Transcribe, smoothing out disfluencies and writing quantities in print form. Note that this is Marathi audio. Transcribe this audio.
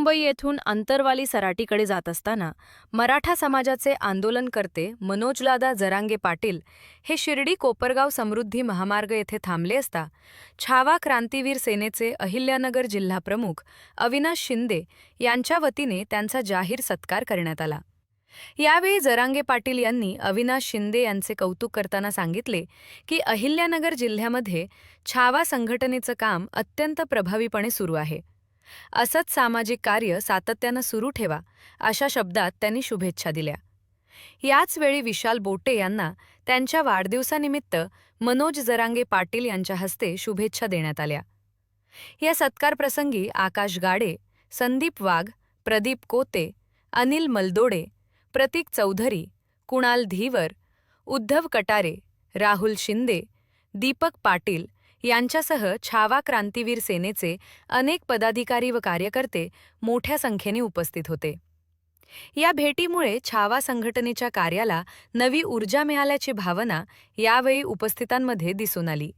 मुंबई येथून अंतरवाली सराटीकडे जात असताना मराठा समाजाचे आंदोलनकर्ते मनोजदादा जरांगे पाटील हे शिर्डी कोपरगाव समृद्धी महामार्ग येथे थांबले असता छावा क्रांतीवीर सेनेचे अहिल्यानगर जिल्हा प्रमुख अविनाश शिंदे यांच्या वतीने त्यांचा जाहीर सत्कार करण्यात आला। यावेळी जरांगे पाटील यांनी अविनाश शिंदे यांचे कौतुक करताना सांगितले की अहिल्यानगर जिल्ह्यामध्ये छावा संघटनेचं काम अत्यंत प्रभावीपणे सुरू आहे। असंच सामाजिक कार्य सातत्यानं सुरू ठेवा अशा शब्दात त्यांनी शुभेच्छा दिल्या। याच वेळी विशाल बोटे यांना त्यांच्या वाढदिवसानिमित्त मनोज जरांगे पाटील यांच्या हस्ते शुभेच्छा देण्यात आल्या। या सत्कारप्रसंगी आकाश गाडे, संदीप वाघ, प्रदीप कोते, अनिल मलदोडे, प्रतीक चौधरी, कुणाल धीवर, उद्धव कटारे, राहुल शिंदे, दीपक पाटील यांच्यासह छावा क्रांतीवीर सेनेचे अनेक पदाधिकारी व कार्यकर्ते मोठ्या संख्येने उपस्थित होते। या भेटीमुळे छावा संघटनेच्या कार्याला नवी ऊर्जा मिळाल्याची भावना यावेळी उपस्थितांमध्ये दिसून आली।